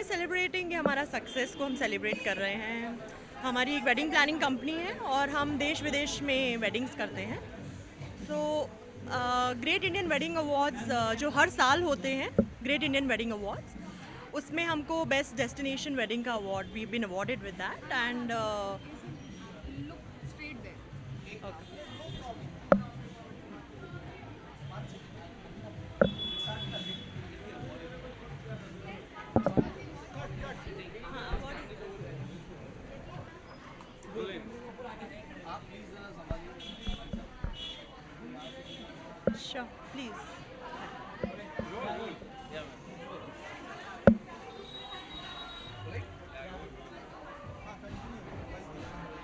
Celebrating हमारा success को हम सेलिब्रेट कर रहे हैं। हमारी एक वेडिंग प्लानिंग कंपनी है और हम देश विदेश में वेडिंग्स करते हैं। So great Indian wedding awards जो हर साल होते हैं, ग्रेट इंडियन वेडिंग अवार्ड्स, उसमें हमको बेस्ट डेस्टिनेशन वेडिंग का award we been awarded with that and sure, please.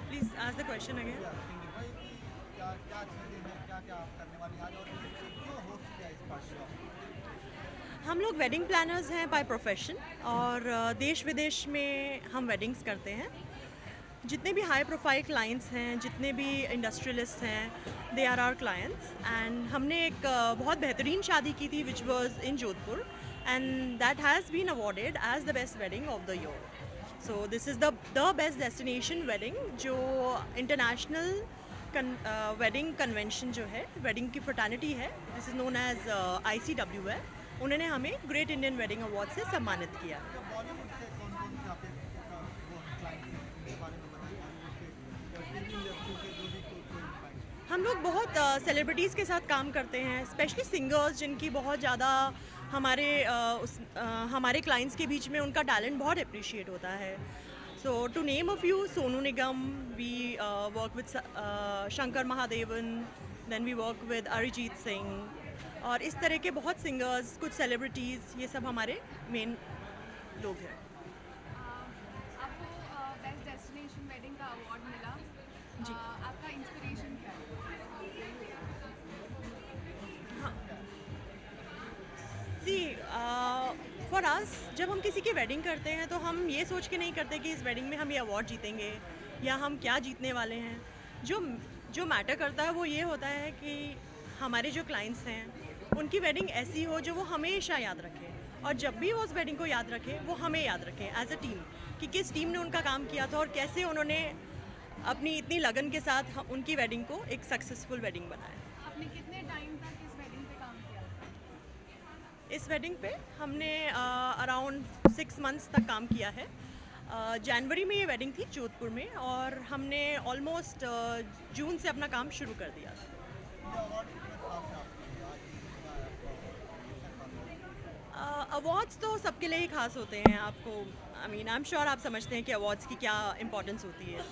Please ask the question again. हम लोग वेडिंग प्लानर्स हैं बाय प्रोफेशन और देश विदेश में हम वेडिंग्स करते हैं। जितने भी हाई प्रोफाइल क्लाइंट्स हैं, जितने भी इंडस्ट्रियलिस्ट हैं, they are our clients. And हमने एक बहुत बेहतरीन शादी की थी which was in Jodhpur and that has been awarded as the best wedding of the year. So this is the best destination wedding जो इंटरनेशनल वेडिंग कन्वेंशन जो है, वेडिंग की फ्रेटर्निटी है, this is known as ICW है, उन्होंने हमें great Indian wedding award से सम्मानित किया। हम लोग बहुत सेलिब्रिटीज़ के साथ काम करते हैं, स्पेशली सिंगर्स जिनकी बहुत ज़्यादा हमारे क्लाइंट्स के बीच में उनका टैलेंट बहुत अप्रिशिएट होता है। So to name a few, Sonu Nigam, we work with Shankar Mahadevan, then we work with Arijit Singh और इस तरह के बहुत सिंगर्स, कुछ सेलिब्रिटीज़, ये सब हमारे मेन लोग हैं। आपको बेस्ट डेस्टिनेशन वेडिंग का अवार्ड मिला जी। आपका इंस्पिरेशन क्या है? सी फॉर अस, जब हम किसी की वेडिंग करते हैं तो हम ये सोच के नहीं करते कि इस वेडिंग में हम ये अवार्ड जीतेंगे या हम क्या जीतने वाले हैं। जो मैटर करता है वो ये होता है कि हमारे जो क्लाइंट्स हैं उनकी वेडिंग ऐसी हो जो वो हमेशा याद रखें और जब भी वो उस वेडिंग को याद रखें वो हमें याद रखें एज अ टीम कि किस टीम ने उनका काम किया था और कैसे उन्होंने अपनी इतनी लगन के साथ उनकी वेडिंग को एक सक्सेसफुल वेडिंग बनाया। आपने कितने टाइम तक इस वेडिंग पे काम किया? इस वेडिंग पे हमने अराउंड 6 मंथ्स तक काम किया है। जनवरी में ये वेडिंग थी जोधपुर में और हमने ऑलमोस्ट जून से अपना काम शुरू कर दिया। अवार्ड्स तो सबके लिए ही खास होते हैं। आपको आई एम श्योर आप समझते हैं कि अवार्ड्स की क्या इम्पोर्टेंस होती है।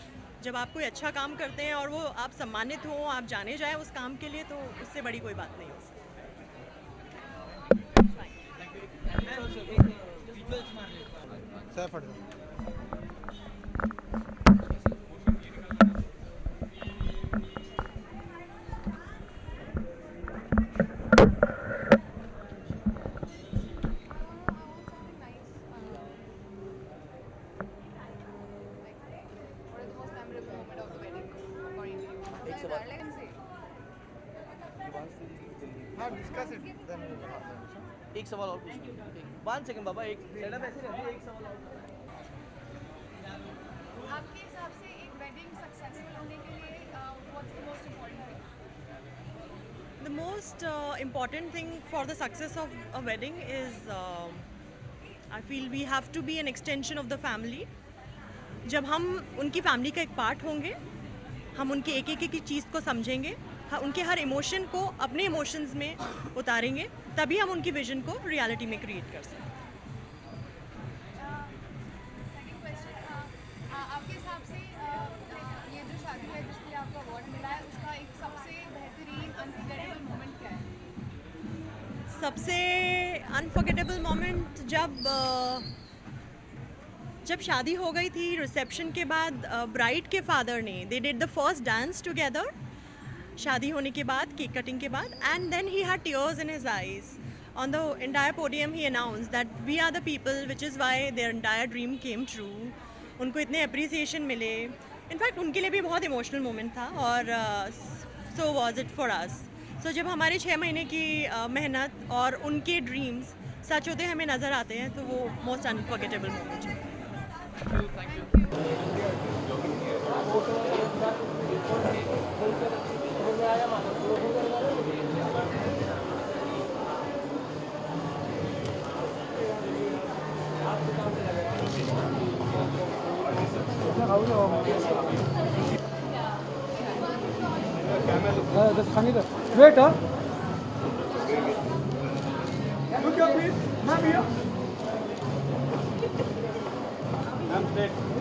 जब आप कोई अच्छा काम करते हैं और वो आप सम्मानित हों, आप जाने जाएं उस काम के लिए, तो उससे बड़ी कोई बात नहीं हो सकती। एक सवाल और पूछना। 1 सेकंड बाबा, एक सेटअप ऐसे रहती है, एक सवाल और। आपके हिसाब से एक वेडिंग सक्सेसफुल होने के लिए what's the most important thing? The most important thing for the success of a wedding is I feel we have to be an extension of the family. जब हम उनकी फैमिली का एक पार्ट होंगे, हम उनकी एक एक चीज़ को समझेंगे, उनके हर इमोशन को अपने इमोशंस में उतारेंगे, तभी हम उनकी विजन को रियलिटी में क्रिएट कर सकते हैं। सेकंड क्वेश्चन, आपके हिसाब से ये जो शादी है जिसके लिए आपको अवार्ड मिला है उसका एक सबसे बेहतरीन अनफॉरगेटेबल मोमेंट क्या है? सबसे अनफॉरगेटेबल मोमेंट जब शादी हो गई थी, रिसेप्शन के बाद ब्राइड के फादर ने they did the first dance together, शादी होने के बाद, केक कटिंग के बाद, and then he had tears in his eyes on the entire podium. He announced that we are the people which is why their entire dream came true. उनको इतने appreciation मिले, in fact उनके लिए भी बहुत emotional moment था और so was it for us. So जब हमारे 6 महीने की मेहनत और उनके ड्रीम्स सच होते हमें नज़र आते हैं, तो वो मोस्ट अनफॉरगेटेबल मोमेंट है। Wait, huh? Look here, please. Ma'am, here. Ma'am, straight.